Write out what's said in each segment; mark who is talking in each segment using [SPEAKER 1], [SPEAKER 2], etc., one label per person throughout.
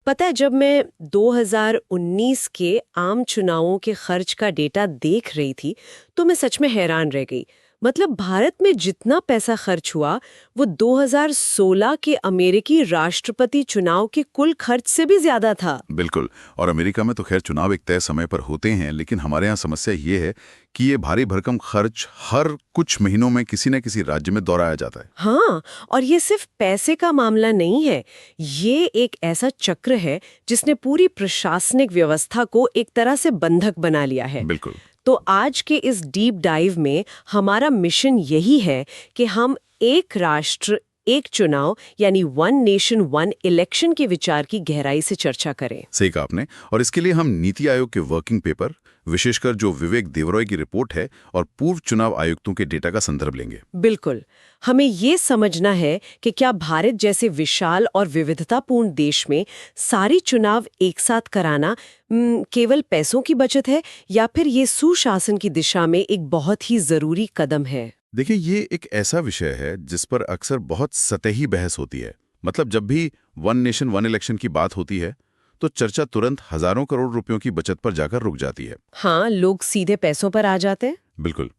[SPEAKER 1] पता है, जब मैं 2019 के आम चुनावों के खर्च का डेटा देख रही थी तो मैं सच में हैरान रह गई। मतलब भारत में जितना पैसा खर्च हुआ वो 2016 के अमेरिकी राष्ट्रपति चुनाव के कुल खर्च से भी ज्यादा था।
[SPEAKER 2] बिल्कुल। और अमेरिका में तो खैर चुनाव एक तय समय पर होते हैं, लेकिन हमारे यहाँ समस्या ये है कि ये भारी भरकम खर्च हर कुछ महीनों में किसी न किसी राज्य में दोहराया जाता है।
[SPEAKER 1] हाँ, और ये सिर्फ पैसे का मामला नहीं है, ये एक ऐसा चक्र है जिसने पूरी प्रशासनिक व्यवस्था को एक तरह से बंधक बना लिया है।
[SPEAKER 2] बिल्कुल।
[SPEAKER 1] तो आज के इस डीप डाइव में हमारा मिशन यही है कि हम एक राष्ट्र एक चुनाव यानी वन नेशन वन इलेक्शन के विचार की गहराई से चर्चा करें।
[SPEAKER 2] सही कहा आपने। और इसके लिए हम नीति आयोग के वर्किंग पेपर, विशेषकर जो विवेक देवरॉय की रिपोर्ट है, और पूर्व चुनाव आयुक्तों के डेटा का संदर्भ लेंगे।
[SPEAKER 1] बिल्कुल। हमें ये समझना है कि क्या भारत जैसे विशाल और विविधतापूर्ण देश में सारी चुनाव एक साथ कराना केवल पैसों की बचत है या फिर ये सुशासन की दिशा में एक बहुत ही जरूरी कदम है।
[SPEAKER 2] देखिए, ये एक ऐसा विषय है जिस पर अक्सर बहुत सतही बहस होती है। मतलब जब भी वन नेशन वन इलेक्शन की बात होती है तो चर्चा तुरंत हजारों करोड़ रुपयों की बचत पर जाकर रुक जाती है।
[SPEAKER 1] हाँ, लोग सीधे पैसों पर आ जाते हैं।
[SPEAKER 2] बिल्कुल।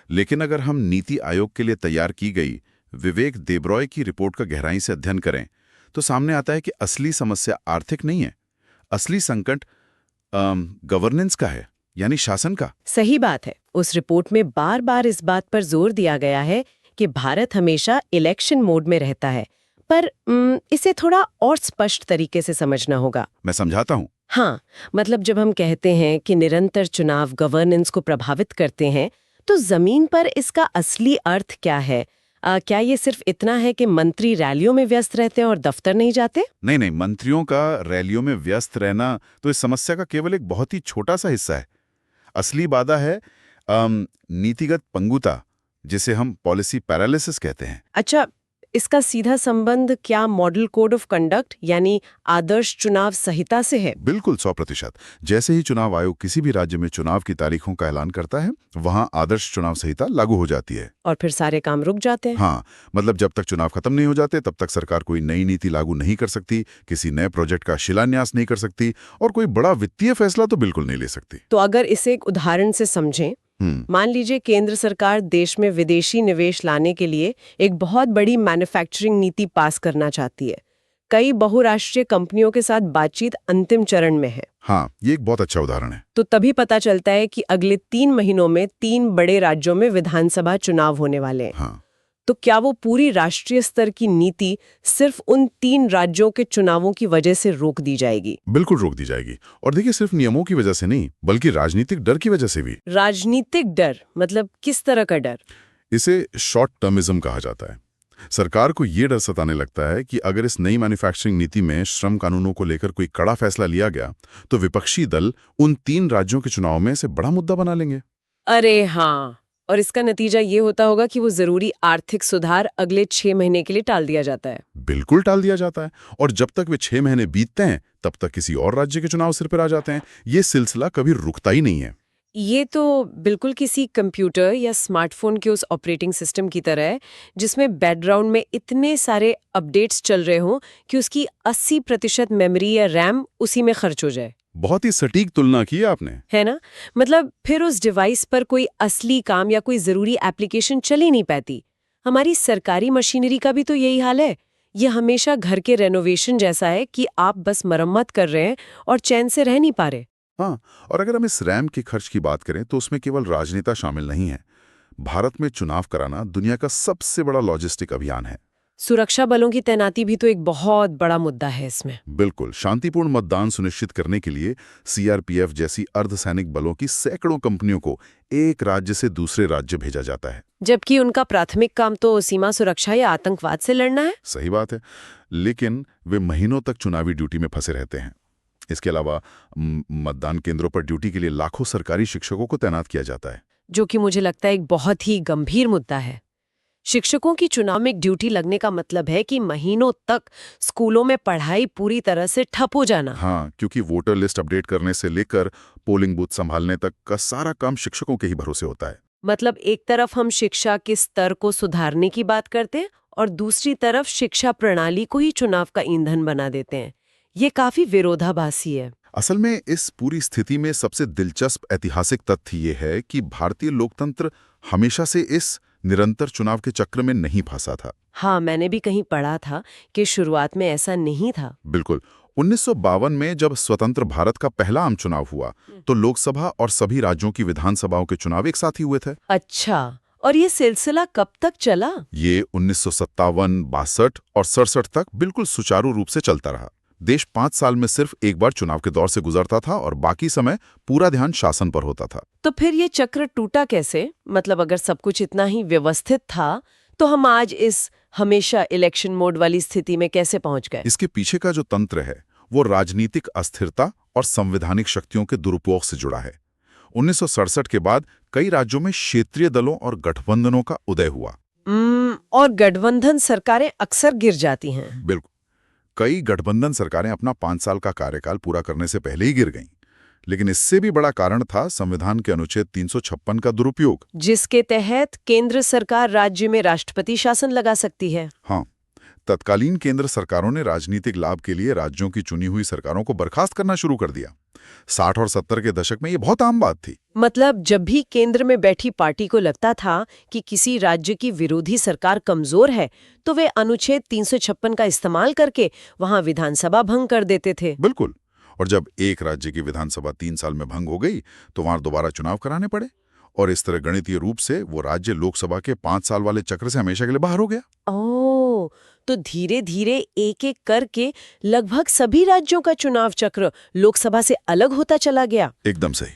[SPEAKER 2] लेकिन अगर हम नीति आयोग के लिए तैयार की गई विवेक देबरॉय की रिपोर्ट का गहराई से अध्ययन करें तो सामने आता है कि असली समस्या आर्थिक नहीं है। असली संकट गवर्नेंस का है, यानी शासन का।
[SPEAKER 1] सही बात है। उस रिपोर्ट में बार बार इस बात पर जोर दिया गया है कि भारत हमेशा इलेक्शन मोड में रहता है, पर इसे थोड़ा और स्पष्ट तरीके से समझना होगा।
[SPEAKER 2] मैं समझाता हूँ।
[SPEAKER 1] हाँ, मतलब जब हम कहते हैं कि निरंतर चुनाव गवर्नेंस को प्रभावित करते हैं तो जमीन पर इसका असली अर्थ क्या है? क्या ये सिर्फ इतना है कि मंत्री रैलियों में व्यस्त रहते हैं और दफ्तर नहीं जाते?
[SPEAKER 2] नहीं नहीं, मंत्रियों का रैलियों में व्यस्त रहना तो इस समस्या का केवल एक बहुत ही छोटा सा हिस्सा है। असली बाधा है नीतिगत पंगुता, जिसे हम पॉलिसी पैरालिसिस कहते हैं।
[SPEAKER 1] अच्छा, इसका सीधा संबंध क्या मॉडल कोड ऑफ कंडक्ट यानी आदर्श चुनाव संहिता से है?
[SPEAKER 2] बिल्कुल 100%। जैसे ही चुनाव आयोग किसी भी राज्य में चुनाव की तारीखों का ऐलान करता है, वहां आदर्श चुनाव संहिता लागू हो जाती है।
[SPEAKER 1] और फिर सारे काम रुक जाते हैं।
[SPEAKER 2] हाँ, मतलब जब तक चुनाव खत्म नहीं हो जाते तब तक सरकार कोई नई नीति लागू नहीं कर सकती, किसी नए प्रोजेक्ट का शिलान्यास नहीं कर सकती और कोई बड़ा वित्तीय फैसला तो बिल्कुल नहीं ले सकती।
[SPEAKER 1] तो अगर इसे एक उदाहरण से समझें, मान लीजिए केंद्र सरकार देश में विदेशी निवेश लाने के लिए एक बहुत बड़ी मैन्युफैक्चरिंग नीति पास करना चाहती है। कई बहुराष्ट्रीय कंपनियों के साथ बातचीत अंतिम चरण में है।
[SPEAKER 2] हाँ, ये एक बहुत अच्छा उदाहरण है।
[SPEAKER 1] तो तभी पता चलता है कि अगले 3 महीनों में 3 बड़े राज्यों में विधानसभा चुनाव होने वाले हैं।
[SPEAKER 2] हाँ।
[SPEAKER 1] तो क्या वो पूरी राष्ट्रीय स्तर की नीति सिर्फ उन 3 राज्यों के चुनावों की वजह से रोक दी जाएगी?
[SPEAKER 2] बिल्कुल रोक दी जाएगी। और देखिए, सिर्फ नियमों की वजह से नहीं, बल्कि राजनीतिक डर की वजह से भी।
[SPEAKER 1] राजनीतिक डर मतलब किस तरह का डर?
[SPEAKER 2] इसे शॉर्ट टर्मिज्म कहा जाता है। सरकार को ये डर सताने लगता है कि अगर इस नई मैन्युफैक्चरिंग नीति में श्रम कानूनों को लेकर कोई कड़ा फैसला लिया गया तो विपक्षी दल उन 3 राज्यों के चुनाव में इसे बड़ा मुद्दा बना लेंगे।
[SPEAKER 1] अरे हाँ, और इसका नतीजा ये होता होगा कि वो जरूरी आर्थिक सुधार अगले 6 महीने के लिए टाल दिया जाता है।
[SPEAKER 2] बिल्कुल टाल दिया जाता है। और जब तक वे 6 महीने बीतते हैं तब तक किसी और राज्य के चुनाव सिर पर आ जाते हैं। ये सिलसिला कभी रुकता ही नहीं है।
[SPEAKER 1] ये तो बिल्कुल किसी कंप्यूटर या स्मार्टफोन के उस ऑपरेटिंग सिस्टम की तरह है जिसमें बैकग्राउंड में इतने सारे अपडेट्स चल रहे हों कि उसकी 80% मेमोरी या रैम उसी में खर्च हो जाए।
[SPEAKER 2] बहुत ही सटीक तुलना की है आपने।
[SPEAKER 1] है ना? मतलब फिर उस डिवाइस पर कोई असली काम या कोई जरूरी एप्लीकेशन चल ही नहीं पाती। हमारी सरकारी मशीनरी का भी तो यही हाल है। ये हमेशा घर के रेनोवेशन जैसा है कि आप बस मरम्मत कर रहे हैं और चैन से रह नहीं पा रहे।
[SPEAKER 2] हाँ, और अगर हम इस रैम के खर्च की बात करें तो उसमें केवल राजनेता शामिल नहीं है। भारत में चुनाव कराना दुनिया का सबसे बड़ा लॉजिस्टिक अभियान है।
[SPEAKER 1] सुरक्षा बलों की तैनाती भी तो एक बहुत बड़ा मुद्दा है इसमें।
[SPEAKER 2] बिल्कुल। शांतिपूर्ण मतदान सुनिश्चित करने के लिए सीआरपीएफ जैसी अर्धसैनिक बलों की सैकड़ों कंपनियों को एक राज्य से दूसरे राज्य भेजा जाता है,
[SPEAKER 1] जबकि उनका प्राथमिक काम तो सीमा सुरक्षा या आतंकवाद से लड़ना है।
[SPEAKER 2] सही बात है। लेकिन वे महीनों तक चुनावी ड्यूटी में फंसे रहते हैं। इसके अलावा मतदान केंद्रों पर ड्यूटी के लिए लाखों सरकारी शिक्षकों को तैनात किया जाता है,
[SPEAKER 1] जो कि मुझे लगता है एक बहुत ही गंभीर मुद्दा है। शिक्षकों की चुनाव में ड्यूटी लगने का मतलब है कि महीनों तक स्कूलों में पढ़ाई पूरी तरह से ठप हो जाना।
[SPEAKER 2] हाँ, क्योंकि वोटर लिस्ट अपडेट करने से लेकर पोलिंग बूथ संभालने तक का सारा काम शिक्षकों के ही भरोसे होता है।
[SPEAKER 1] मतलब एक तरफ हम शिक्षा के स्तर को सुधारने की बात करते हैं और दूसरी तरफ शिक्षा प्रणाली को ही चुनाव का ईंधन बना देते हैं। ये काफी विरोधाभासी है।
[SPEAKER 2] असल में इस पूरी स्थिति में सबसे दिलचस्प ऐतिहासिक तथ्य ये है कि भारतीय लोकतंत्र हमेशा से इस निरंतर चुनाव के चक्र में नहीं फंसा था।
[SPEAKER 1] हाँ, मैंने भी कहीं पढ़ा था कि शुरुआत में ऐसा नहीं था।
[SPEAKER 2] बिल्कुल। 1952 में जब स्वतंत्र भारत का पहला आम चुनाव हुआ तो लोकसभा और सभी राज्यों की विधानसभाओं के चुनाव एक साथ ही हुए थे।
[SPEAKER 1] अच्छा, और ये सिलसिला कब तक चला?
[SPEAKER 2] ये 1957, 62 और 67 तक बिल्कुल सुचारू रूप से चलता रहा। देश 5 साल में सिर्फ एक बार चुनाव के दौर से गुजरता था और बाकी समय पूरा ध्यान शासन पर होता था।
[SPEAKER 1] तो फिर ये चक्र टूटा कैसे? मतलब अगर सब कुछ इतना ही व्यवस्थित था तो हम आज इस हमेशा इलेक्शन मोड वाली स्थिति में कैसे पहुंच गए?
[SPEAKER 2] इसके पीछे का जो तंत्र है वो राजनीतिक अस्थिरता और संवैधानिक शक्तियों के दुरुपयोग से जुड़ा है। 1967 के बाद कई राज्यों में क्षेत्रीय दलों और गठबंधनों का उदय हुआ।
[SPEAKER 1] और गठबंधन सरकारें अक्सर गिर जाती हैं।
[SPEAKER 2] बिल्कुल। कई गठबंधन सरकारें अपना 5 साल का कार्यकाल पूरा करने से पहले ही गिर गईं। लेकिन इससे भी बड़ा कारण था संविधान के अनुच्छेद 356 का दुरुपयोग,
[SPEAKER 1] जिसके तहत केंद्र सरकार राज्य में राष्ट्रपति शासन लगा सकती है।
[SPEAKER 2] हाँ, तत्कालीन केंद्र सरकारों ने राजनीतिक लाभ के लिए राज्यों की चुनी हुई सरकारों को बर्खास्त करना शुरू कर दिया। 60 और 70 के दशक में ये बहुत आम बात थी।
[SPEAKER 1] मतलब जब भी केंद्र में बैठी पार्टी को लगता था कि किसी राज्य की विरोधी सरकार कमजोर है तो वे अनुच्छेद 356 का इस्तेमाल करके वहां विधानसभा भंग कर देते थे।
[SPEAKER 2] बिल्कुल। और जब एक राज्य की विधानसभा 3 साल में भंग हो गई तो वहां दोबारा चुनाव कराने पड़े और इस तरह गणितीय रूप से वो राज्य लोकसभा के 5 साल वाले चक्र से हमेशा के लिए बाहर हो गया।
[SPEAKER 1] ओह, तो धीरे धीरे एक एक करके लगभग सभी राज्यों का चुनाव चक्र लोकसभा से अलग होता चला गया।
[SPEAKER 2] एकदम सही।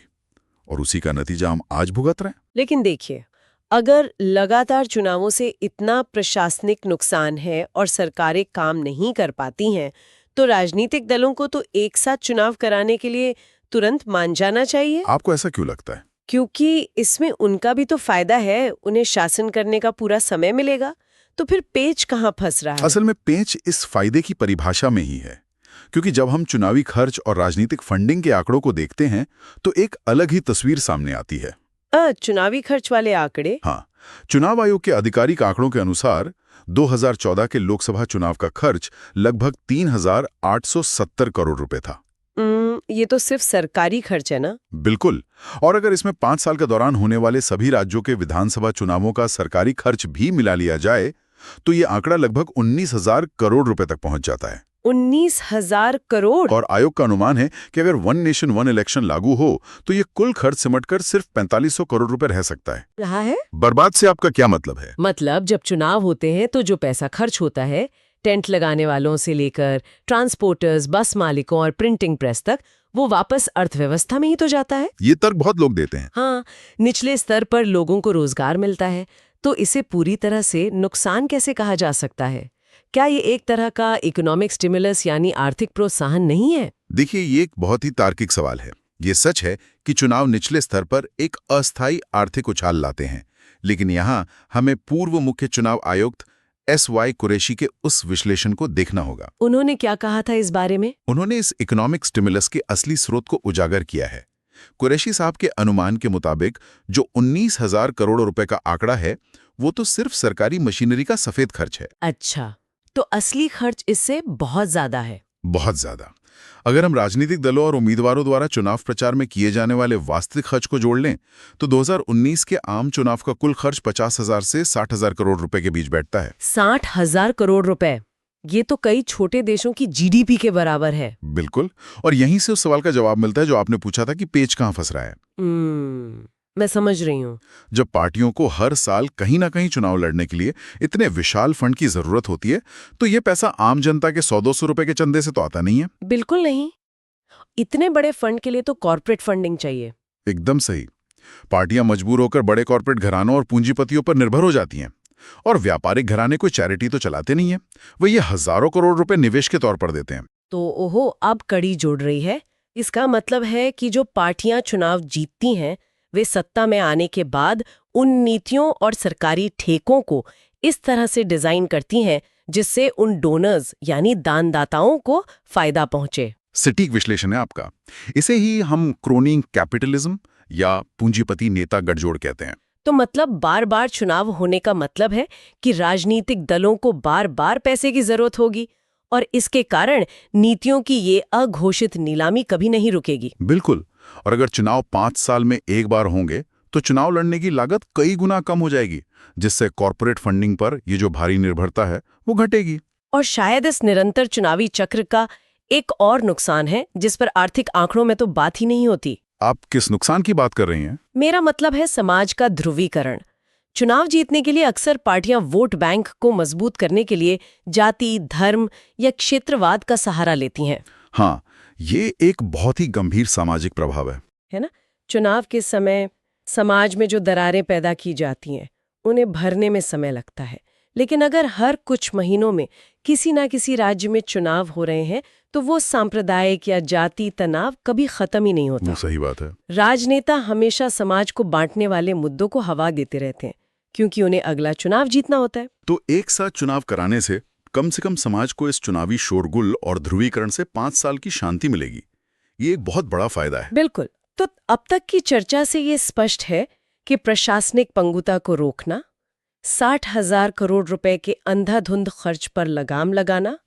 [SPEAKER 2] और उसी का नतीजा हम आज भुगत रहे हैं।
[SPEAKER 1] लेकिन देखिए, अगर लगातार चुनावों से इतना प्रशासनिक नुकसान है और सरकारें काम नहीं कर पाती हैं, तो राजनीतिक दलों को तो एक साथ चुनाव कराने के लिए तुरंत मान जाना चाहिए।
[SPEAKER 2] आपको ऐसा क्यों लगता है?
[SPEAKER 1] क्योंकि इसमें उनका भी तो फायदा है, उन्हें शासन करने का पूरा समय मिलेगा। तो फिर पेच कहाँ फंस रहा है?
[SPEAKER 2] असल में पेच इस फायदे की परिभाषा में ही है। क्योंकि जब हम चुनावी खर्च और राजनीतिक फंडिंग के आंकड़ों को देखते हैं तो एक अलग ही तस्वीर सामने आती है।
[SPEAKER 1] चुनावी खर्च वाले आंकड़े?
[SPEAKER 2] हाँ, चुनाव आयोग के आधिकारिक आंकड़ों के अनुसार 2014 के लोकसभा चुनाव का खर्च लगभग 3,870 करोड़ रुपए था।
[SPEAKER 1] ये तो सिर्फ सरकारी खर्च है ना?
[SPEAKER 2] बिल्कुल। और अगर इसमें 5 साल के दौरान होने वाले सभी राज्यों के विधानसभा चुनावों का सरकारी खर्च भी मिला लिया जाए तो ये आंकड़ा लगभग 19,000 करोड़ रुपए तक पहुंच जाता है।
[SPEAKER 1] 19,000 करोड़?
[SPEAKER 2] और आयोग का अनुमान है कि अगर वन नेशन वन इलेक्शन लागू हो तो ये कुल खर्च सिमटकर सिर्फ 4500 करोड़ रुपए रह सकता है।
[SPEAKER 1] रहा है?
[SPEAKER 2] बर्बाद से आपका क्या मतलब है?
[SPEAKER 1] मतलब जब चुनाव होते हैं तो जो पैसा खर्च होता है, टेंट लगाने वालों से लेकर ट्रांसपोर्टर्स, बस मालिकों और प्रिंटिंग प्रेस तक, वो वापस अर्थव्यवस्था में ही तो जाता है।
[SPEAKER 2] ये तर्क बहुत लोग देते हैं।
[SPEAKER 1] हाँ, निचले स्तर पर लोगों को रोजगार मिलता है, तो इसे पूरी तरह से नुकसान कैसे कहा जा सकता है? क्या ये एक तरह का इकोनॉमिक स्टिमुलस यानी आर्थिक प्रोत्साहन नहीं है?
[SPEAKER 2] देखिए, ये एक बहुत ही तार्किक सवाल है। ये सच है कि चुनाव निचले स्तर पर एक अस्थायी आर्थिक उछाल लाते हैं, लेकिन यहाँ हमें पूर्व मुख्य चुनाव आयुक्त SY कुरैशी के उस विश्लेषण को देखना होगा।
[SPEAKER 1] उन्होंने क्या कहा था इस बारे में?
[SPEAKER 2] उन्होंने इस इकोनॉमिक स्टिमुलस के असली स्रोत को उजागर किया है। कुरैशी साहब के अनुमान के मुताबिक जो 19,000 करोड़ रुपए का आंकड़ा है वो तो सिर्फ सरकारी मशीनरी का सफेद खर्च है।
[SPEAKER 1] अच्छा, तो असली खर्च इससे बहुत ज्यादा है।
[SPEAKER 2] बहुत ज्यादा। अगर हम राजनीतिक दलों और उम्मीदवारों द्वारा चुनाव प्रचार में किए जाने वाले वास्तविक खर्च को जोड़ लें तो 2019 के आम चुनाव का कुल खर्च 50,000 से 60,000 करोड़ रुपए के बीच बैठता है।
[SPEAKER 1] 60,000 करोड़ रुपए? ये तो कई छोटे देशों की GDP के बराबर है।
[SPEAKER 2] बिल्कुल। और यहीं से उस सवाल का जवाब मिलता है जो आपने पूछा था कि पेच कहाँ फंस रहा है।
[SPEAKER 1] मैं समझ रही हूँ।
[SPEAKER 2] जब पार्टियों को हर साल कहीं ना कहीं चुनाव लड़ने के लिए इतने विशाल फंड की जरूरत होती है तो ये पैसा आम जनता के 100-200 रुपए के चंदे से तो आता नहीं है।
[SPEAKER 1] बिल्कुल नहीं। इतने बड़े फंड के लिए तो कॉर्पोरेट फंडिंग चाहिए।
[SPEAKER 2] एकदम सही। पार्टियां मजबूर होकर बड़े कॉर्पोरेट घरानों और पूंजीपतियों पर निर्भर हो जाती हैं और व्यापारिक घराने कोई चैरिटी तो चलाते नहीं है, वे ये हजारों करोड़ रुपए निवेश के तौर पर देते हैं।
[SPEAKER 1] तो ओहो, अब कड़ी जोड़ रही है। इसका मतलब है कि जो पार्टियां चुनाव जीतती हैं वे सत्ता में आने के बाद उन नीतियों और सरकारी ठेकों को इस तरह से डिजाइन करती हैं जिससे उन डोनर्स यानी दानदाताओं को फायदा पहुंचे।
[SPEAKER 2] सटीक विश्लेषण है आपका। इसे ही हम क्रोनिंग कैपिटलिज्म या पूंजीपति नेता गठजोड़ कहते हैं।
[SPEAKER 1] तो मतलब बार बार चुनाव होने का मतलब है कि राजनीतिक दलों को बार बार पैसे की जरूरत होगी और इसके कारण नीतियों की ये अघोषित नीलामी कभी नहीं रुकेगी।
[SPEAKER 2] बिल्कुल। और अगर चुनाव 5 साल में एक बार होंगे तो चुनाव लड़ने की लागत कई गुना कम हो जाएगी, जिससे कॉरपोरेट फंडिंग पर ये जो भारी निर्भरता है वो घटेगी।
[SPEAKER 1] और शायद इस निरंतर चुनावी चक्र का एक और नुकसान है जिस पर आर्थिक आंकड़ों में तो बात ही नहीं होती।
[SPEAKER 2] आप किस नुकसान की बात कर रही हैं?
[SPEAKER 1] मेरा मतलब है समाज का ध्रुवीकरण। चुनाव जीतने के लिए अक्सर पार्टियां वोट बैंक को मजबूत करने के लिए जाति, धर्म या क्षेत्रवाद का सहारा लेती हैं।
[SPEAKER 2] हाँ, ये एक बहुत ही गंभीर सामाजिक प्रभाव
[SPEAKER 1] है ना? चुनाव के समय समाज में जो दरारें पैदा की जाती हैं उन्हें भरने में समय लगता है, लेकिन अगर हर कुछ महीनों में किसी ना किसी राज्य में चुनाव हो रहे हैं तो वो सांप्रदायिक या जाति तनाव कभी खत्म ही नहीं होता।
[SPEAKER 2] सही बात है।
[SPEAKER 1] राजनेता हमेशा समाज को बांटने वाले मुद्दों को हवा देते रहते हैं क्योंकि उन्हें अगला चुनाव जीतना होता है।
[SPEAKER 2] तो एक साथ चुनाव कराने से कम समाज को इस चुनावी शोरगुल और ध्रुवीकरण से 5 साल की शांति मिलेगी। ये एक बहुत बड़ा फायदा है।
[SPEAKER 1] बिल्कुल। तो अब तक की चर्चा से ये स्पष्ट है कि प्रशासनिक पंगुता को रोकना, 60,000 करोड़ रुपए के अंधाधुंध खर्च पर लगाम लगाना,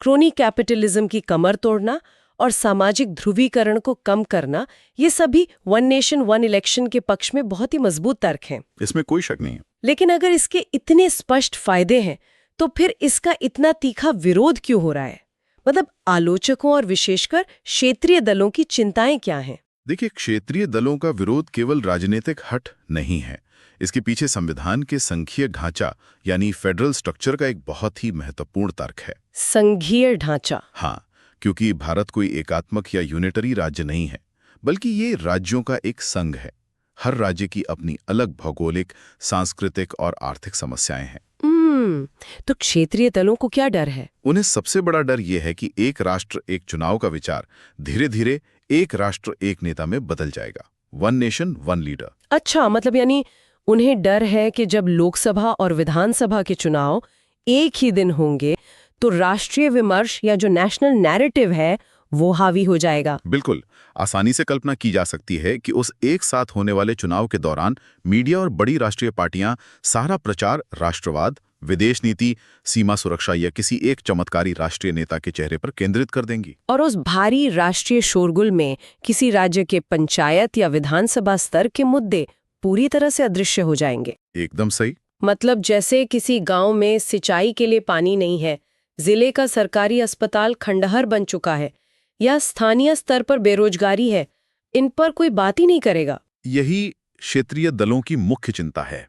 [SPEAKER 1] क्रोनी कैपिटलिज्म की कमर तोड़ना और सामाजिक ध्रुवीकरण को कम करना, ये सभी वन नेशन वन इलेक्शन के पक्ष में बहुत ही मजबूत तर्क हैं।
[SPEAKER 2] इसमें कोई शक नहीं है।
[SPEAKER 1] लेकिन अगर इसके इतने स्पष्ट फायदे हैं तो फिर इसका इतना तीखा विरोध क्यों हो रहा है? मतलब आलोचकों और विशेषकर क्षेत्रीय दलों की चिंताएं क्या हैं?
[SPEAKER 2] देखिए, क्षेत्रीय दलों का विरोध केवल राजनीतिक हट नहीं है। इसके पीछे संविधान के संघीय ढांचा यानी फेडरल स्ट्रक्चर का एक बहुत ही महत्वपूर्ण तर्क है।
[SPEAKER 1] संघीय ढांचा?
[SPEAKER 2] हाँ, क्योंकि भारत कोई एकात्मक या यूनिटरी राज्य नहीं है, बल्कि ये राज्यों का एक संघ है। हर राज्य की अपनी अलग भौगोलिक, सांस्कृतिक और आर्थिक समस्याएं हैं।
[SPEAKER 1] तो क्षेत्रीय दलों को क्या डर है?
[SPEAKER 2] उन्हें सबसे बड़ा डर यह है कि एक राष्ट्र एक चुनाव का विचार धीरे धीरे एक राष्ट्र एक नेता में बदल जाएगा। One nation one leader.
[SPEAKER 1] अच्छा, मतलब यानी उन्हें डर है कि जब लोकसभा और विधानसभा के चुनाव एक ही दिन होंगे तो राष्ट्रीय विमर्श या जो नेशनल नैरेटिव है वो हावी हो जाएगा।
[SPEAKER 2] बिल्कुल। आसानी से कल्पना की जा सकती है कि उस एक साथ होने वाले चुनाव के दौरान मीडिया और बड़ी राष्ट्रीय पार्टियां सारा प्रचार राष्ट्रवाद, विदेश नीति, सीमा सुरक्षा या किसी एक चमत्कारी राष्ट्रीय नेता के चेहरे पर केंद्रित कर देंगी।
[SPEAKER 1] और उस भारी राष्ट्रीय शोरगुल में किसी राज्य के पंचायत या विधानसभा स्तर के मुद्दे पूरी तरह से अदृश्य हो जाएंगे।
[SPEAKER 2] एकदम सही।
[SPEAKER 1] मतलब जैसे किसी गांव में सिंचाई के लिए पानी नहीं है, जिले का सरकारी अस्पताल खंडहर बन चुका है या स्थानीय स्तर पर बेरोजगारी है, इन पर कोई बात ही नहीं करेगा।
[SPEAKER 2] यही क्षेत्रीय दलों की मुख्य चिंता है।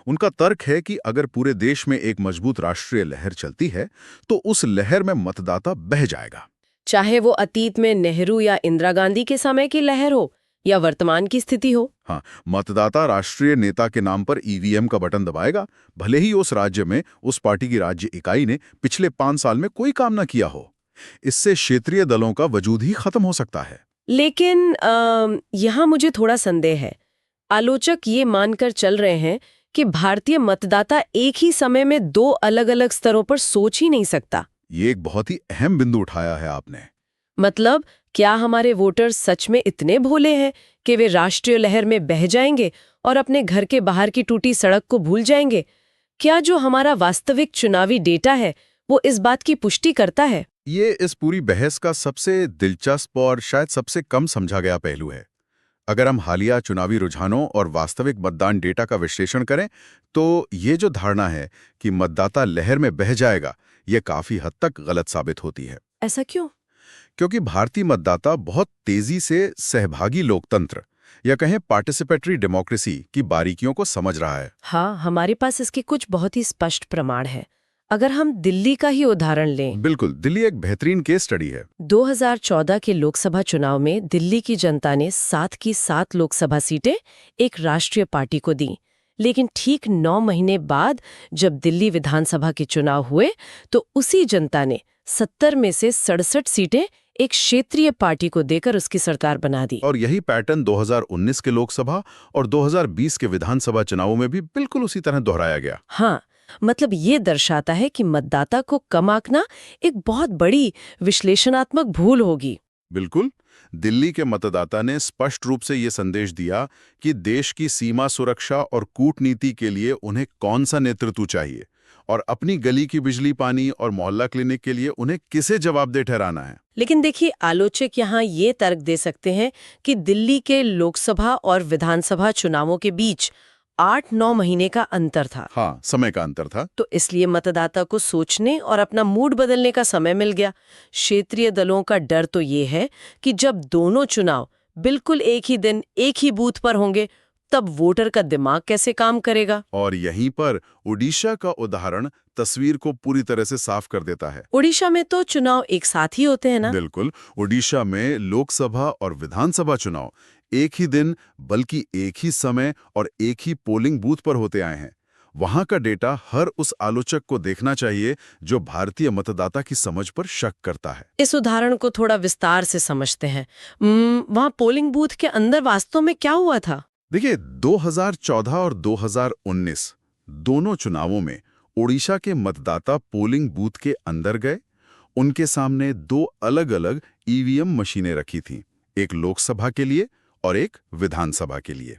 [SPEAKER 2] उनका तर्क है कि अगर पूरे देश में एक मजबूत राष्ट्रीय लहर चलती है तो उस लहर में मतदाता बह जाएगा।
[SPEAKER 1] चाहे वो अतीत में नेहरू या इंदिरा गांधी के समय की लहर हो या वर्तमान की स्थिति हो।
[SPEAKER 2] हाँ, मतदाता राष्ट्रीय नेता के नाम पर ईवीएम का बटन दबाएगा, भले ही उस राज्य में उस पार्टी की राज्य इकाई ने पिछले 5 साल में कोई काम न किया हो। इससे क्षेत्रीय दलों का वजूद ही खत्म हो सकता है।
[SPEAKER 1] लेकिन यहाँ मुझे थोड़ा संदेह है। आलोचक ये मानकर चल रहे हैं कि भारतीय मतदाता एक ही समय में 2 अलग-अलग स्तरों पर सोच ही नहीं सकता।
[SPEAKER 2] ये एक बहुत ही अहम बिंदु उठाया है आपने।
[SPEAKER 1] मतलब क्या हमारे वोटर्स सच में इतने भोले हैं कि वे राष्ट्रीय लहर में बह जाएंगे और अपने घर के बाहर की टूटी सड़क को भूल जाएंगे? क्या जो हमारा वास्तविक चुनावी डेटा है वो इस बात की पुष्टि करता है?
[SPEAKER 2] ये इस पूरी बहस का सबसे दिलचस्प और शायद सबसे कम समझा गया पहलू है। अगर हम हालिया चुनावी रुझानों और वास्तविक मतदान डेटा का विश्लेषण करें तो ये जो धारणा है कि मतदाता लहर में बह जाएगा, ये काफी हद तक गलत साबित होती है।
[SPEAKER 1] ऐसा क्यों?
[SPEAKER 2] क्योंकि भारतीय मतदाता बहुत तेजी से सहभागी लोकतंत्र या कहें पार्टिसिपेटरी डेमोक्रेसी की बारीकियों को समझ रहा है।
[SPEAKER 1] हाँ, हमारे पास इसके कुछ बहुत ही स्पष्ट प्रमाण हैं। अगर हम दिल्ली का ही उदाहरण लें।
[SPEAKER 2] बिल्कुल, दिल्ली एक बेहतरीन केस स्टडी है।
[SPEAKER 1] 2014 के लोकसभा चुनाव में दिल्ली की जनता ने 7 की 7 लोकसभा सीटें एक राष्ट्रीय पार्टी को दी। लेकिन ठीक 9 महीने बाद जब दिल्ली विधानसभा के चुनाव हुए तो उसी जनता ने 70 में से 67 सीटें एक क्षेत्रीय पार्टी को देकर उसकी सरकार बना दी।
[SPEAKER 2] और यही पैटर्न 2019 के लोकसभा और 2020 के विधानसभा चुनावों में भी बिल्कुल उसी तरह दोहराया गया।
[SPEAKER 1] हाँ, मतलब ये दर्शाता है कि मतदाता को कम आंकना एक बहुत बड़ी विश्लेषणात्मक भूल होगी।
[SPEAKER 2] बिल्कुल। दिल्ली के मतदाता ने स्पष्ट रूप से ये संदेश दिया कि देश की सीमा सुरक्षा और कूटनीति के लिए उन्हें कौन सा नेतृत्व चाहिए और अपनी गली की बिजली पानी और मोहल्ला क्लिनिक के लिए उन्हें किसे जवाबदेह ठहराना है?
[SPEAKER 1] लेकिन देखिए, आलोचक यहाँ ये तर्क दे सकते हैं कि दिल्ली के लोकसभा और विधानसभा चुनावों के बीच 8-9 महीने का अंतर था।
[SPEAKER 2] हाँ, समय का अंतर था।
[SPEAKER 1] तो इसलिए मतदाता को सोचने और अपना मूड बदलने का समय मिल गया। क्षेत्रीय दलों का डर तो ये है कि जब दोनों चुनाव बिल्कुल एक ही दिन एक ही बूथ पर होंगे, तब वोटर का दिमाग कैसे काम करेगा।
[SPEAKER 2] और यहीं पर ओडिशा का उदाहरण तस्वीर को पूरी तरह से साफ कर देता है।
[SPEAKER 1] ओडिशा में तो चुनाव एक साथ ही होते हैं ना?
[SPEAKER 2] बिल्कुल, ओडिशा में लोकसभा और विधानसभा चुनाव एक ही दिन, बल्कि एक ही समय और एक ही पोलिंग बूथ पर होते आए हैं। वहां का डेटा हर उस आलोचक को देखना चाहिए जो भारतीय मतदाता की समझ पर शक करता है।
[SPEAKER 1] इस उदाहरण को थोड़ा विस्तार से समझते हैं। वहां पोलिंग बूथ के अंदर वास्तव में क्या हुआ था?
[SPEAKER 2] देखिए, 2014 और 2019 दोनों चुनावों में ओडिशा के मतदाता पोलिंग बूथ के अंदर गए। उनके सामने दो अलग-अलग ईवीएम मशीनें रखी थीं, एक लोकसभा के लिए और एक विधानसभा के लिए।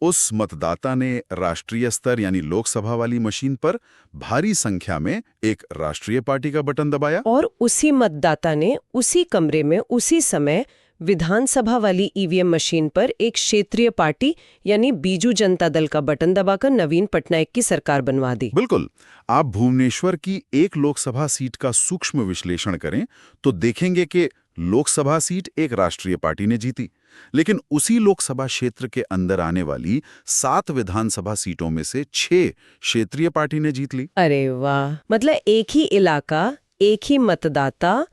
[SPEAKER 2] उस मतदाता ने राष्ट्रीय स्तर यानी लोकसभा वाली मशीन पर भारी संख्या में एक राष्ट्रीय पार्टी का बटन दबाया,
[SPEAKER 1] और उसी मतदाता ने उसी कमरे में उसी समय विधानसभा वाली ईवीएम मशीन पर एक क्षेत्रीय पार्टी यानी बीजू जनता दल का बटन दबाकर नवीन पटनायक की सरकार बनवा दी।
[SPEAKER 2] बिल्कुल। आप भुवनेश्वर की एक लोकसभा सीट का सूक्ष्म विश्लेषण करें तो देखेंगे कि लोकसभा सीट एक राष्ट्रीय पार्टी ने जीती, लेकिन उसी लोकसभा क्षेत्र के अंदर आने वाली 7 विधानसभा सीटों में से 6 क्षेत्रीय पार्टी ने जीत ली।
[SPEAKER 1] अरे वाह! मतलब एक ही इलाका, एक ही मतदाता,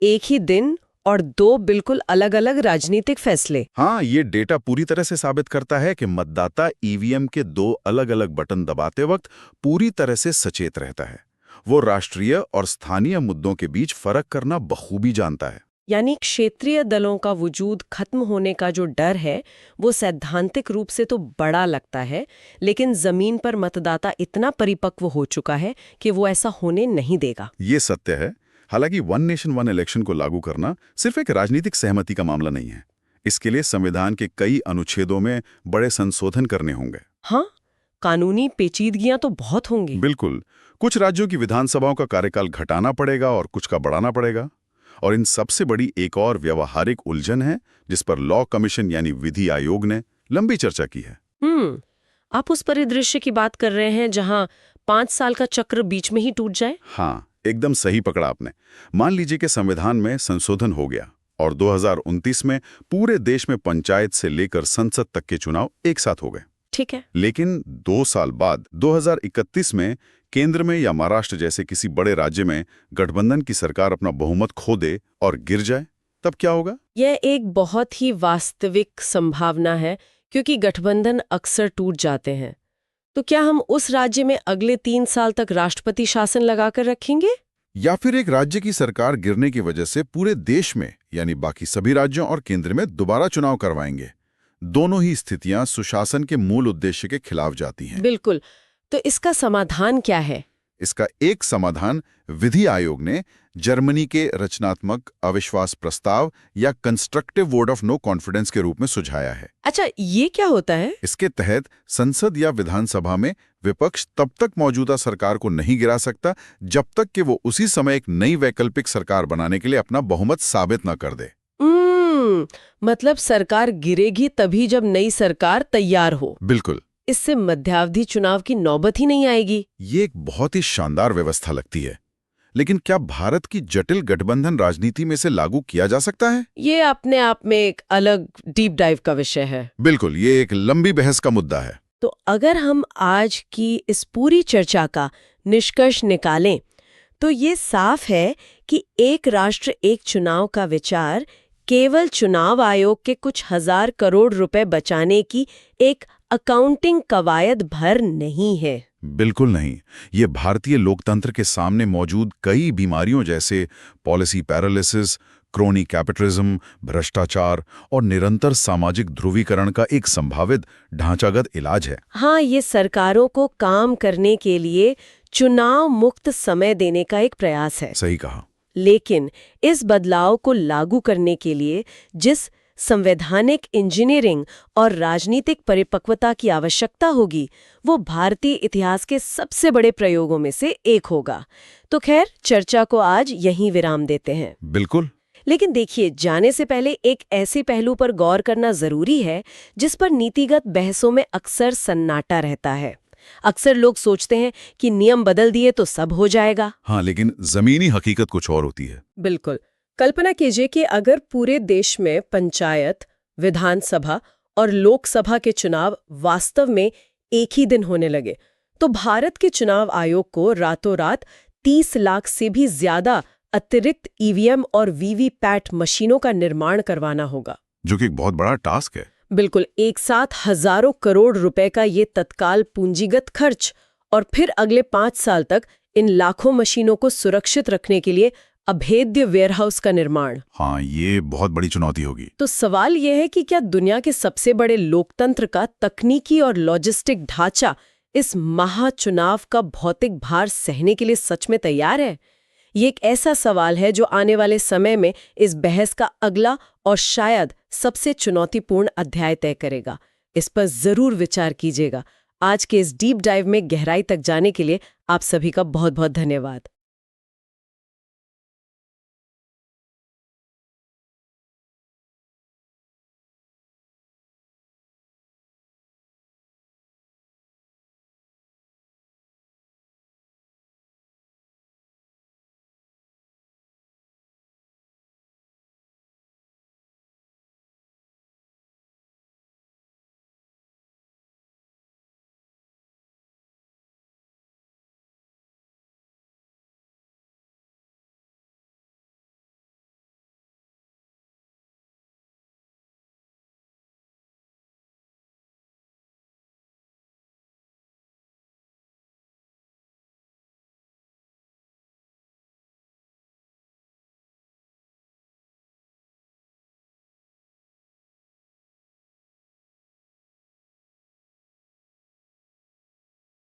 [SPEAKER 1] एक ही दिन और 2 बिल्कुल अलग-अलग राजनीतिक फैसले।
[SPEAKER 2] हाँ, ये डेटा पूरी तरह से साबित करता है कि मतदाता ईवीएम के 2 अलग-अलग बटन दबाते वक्त पूरी तरह से सचेत रहता है। वो राष्ट्रीय और स्थानीय मुद्दों के बीच फर्क करना बखूबी जानता है।
[SPEAKER 1] यानी क्षेत्रीय दलों का वजूद खत्म होने का जो डर है, वो सैद्धांतिक रूप से तो बड़ा लगता है, लेकिन जमीन पर मतदाता इतना परिपक्व हो चुका है कि वो ऐसा होने नहीं देगा।
[SPEAKER 2] ये सत्य है। हालांकि वन नेशन वन इलेक्शन को लागू करना सिर्फ एक राजनीतिक सहमति का मामला नहीं है। इसके लिए संविधान के कई अनुच्छेदों में बड़े संशोधन करने होंगे।
[SPEAKER 1] हाँ, कानूनी पेचीदगियां तो बहुत होंगी।
[SPEAKER 2] बिल्कुल। कुछ राज्यों की विधानसभाओं का कार्यकाल घटाना पड़ेगा और कुछ का बढ़ाना पड़ेगा। और इन सबसे बड़ी एक और व्यवहारिक उलझन है जिस पर लॉ कमीशन यानी विधि आयोग ने लंबी चर्चा की है।
[SPEAKER 1] आप उस परिदृश्य की बात कर रहे हैं जहां 5 साल का चक्र बीच में ही टूट जाए?
[SPEAKER 2] हाँ, एकदम सही पकड़ा आपने। मान लीजिए कि संविधान में संशोधन हो गया और 2029 में पूरे देश में पंचायत से लेकर संसद तक के चुनाव एक साथ हो गए।
[SPEAKER 1] ठीक है।
[SPEAKER 2] लेकिन 2 साल बाद 2031 में केंद्र में या महाराष्ट्र जैसे किसी बड़े राज्य में गठबंधन की सरकार अपना बहुमत खो दे और गिर जाए, तब क्या होगा?
[SPEAKER 1] यह एक बहुत ही वास्तविक संभावना है, क्योंकि गठबंधन अक्सर टूट जाते हैं। तो क्या हम उस राज्य में अगले 3 साल तक राष्ट्रपति शासन लगाकर रखेंगे?
[SPEAKER 2] या फिर एक राज्य की सरकार गिरने की वजह से पूरे देश में यानी बाकी सभी राज्यों और केंद्र में दोबारा चुनाव करवाएंगे? दोनों ही स्थितियां सुशासन के मूल उद्देश्य के खिलाफ जाती हैं।
[SPEAKER 1] बिल्कुल। तो इसका समाधान क्या है?
[SPEAKER 2] इसका एक समाधान विधि आयोग ने जर्मनी के रचनात्मक अविश्वास प्रस्ताव या constructive vote of no confidence के रूप में सुझाया है।
[SPEAKER 1] अच्छा, ये क्या होता है?
[SPEAKER 2] इसके तहत संसद या विधानसभा में विपक्ष तब तक मौजूदा सरकार को नहीं गिरा सकता जब तक कि वो उसी समय एक नई वैकल्पिक सरकार बनाने के लिए अपना बहुमत साबित न कर दे।
[SPEAKER 1] मतलब सरकार गिरेगी तभी जब नई सरकार तैयार हो।
[SPEAKER 2] बिल्कुल।
[SPEAKER 1] इससे मध्यावधि चुनाव की नौबत ही नहीं आएगी।
[SPEAKER 2] ये एक बहुत ही शानदार व्यवस्था लगती है, लेकिन क्या भारत की जटिल गठबंधन राजनीति में से लागू किया जा सकता है?
[SPEAKER 1] ये अपने आप में एक अलग डीप डाइव का विषय है।
[SPEAKER 2] बिल्कुल, ये एक लंबी बहस का मुद्दा है।
[SPEAKER 1] तो अगर हम आज की इस पूरी चर्चा का निष्कर्ष निकालें तो ये साफ है कि एक राष्ट्र एक चुनाव का विचार केवल चुनाव आयोग के कुछ हजार करोड़ रुपए बचाने की एक अकाउंटिंग कवायद भर नहीं है।
[SPEAKER 2] बिल्कुल नहीं। ये भारतीय लोकतंत्र के सामने मौजूद कई बीमारियों जैसे पॉलिसी पैरालिसिस, क्रोनी कैपिटलिज्म, भ्रष्टाचार और निरंतर सामाजिक ध्रुवीकरण का एक संभावित ढांचागत इलाज है।
[SPEAKER 1] हाँ, ये सरकारों को काम करने के लिए चुनाव मुक्त समय देने का एक प्रयास है।
[SPEAKER 2] सही कहा।
[SPEAKER 1] लेकिन इस बदलाव को लागू करने के लिए जिस संवैधानिक इंजीनियरिंग और राजनीतिक परिपक्वता की आवश्यकता होगी, वो भारतीय इतिहास के सबसे बड़े प्रयोगों में से एक होगा। तो खैर, चर्चा को आज यहीं विराम देते हैं।
[SPEAKER 2] बिल्कुल।
[SPEAKER 1] लेकिन देखिए, जाने से पहले एक ऐसे पहलू पर गौर करना जरूरी है जिस पर नीतिगत बहसों में अक्सर सन्नाटा रहता है। अक्सर लोग सोचते हैं कि नियम बदल दिए तो सब हो जाएगा।
[SPEAKER 2] हाँ, लेकिन जमीनी हकीकत कुछ और होती है।
[SPEAKER 1] बिल्कुल। कल्पना कीजिए कि अगर पूरे देश में पंचायत, विधानसभा और लोकसभा के चुनाव वास्तव में एक ही दिन होने लगे, तो भारत के चुनाव आयोग को रातों रात 30 लाख से भी ज्यादा अतिरिक्त ईवीएम और वीवीपैट मशीनों का निर्माण करवाना होगा,
[SPEAKER 2] जो कि एक बहुत बड़ा टास्क है।
[SPEAKER 1] बिल्कुल। एक साथ हजारों करोड़ रुपए का ये तत्काल पूंजीगत खर्च, और फिर अगले 5 साल तक इन लाखों मशीनों को सुरक्षित रखने के लिए अभेद्य वेयरहाउस का निर्माण।
[SPEAKER 2] हाँ, ये बहुत बड़ी चुनौती होगी।
[SPEAKER 1] तो सवाल यह है कि क्या दुनिया के सबसे बड़े लोकतंत्र का तकनीकी और लॉजिस्टिक ढांचा इस महाचुनाव का भौतिक भार सहने के लिए सच में तैयार है? ये एक ऐसा सवाल है जो आने वाले समय में इस बहस का अगला और शायद सबसे चुनौतीपूर्ण अध्याय तय करेगा। इस पर जरूर विचार कीजिएगा। आज के इस डीप डाइव में गहराई तक जाने के लिए आप सभी का बहुत बहुत धन्यवाद।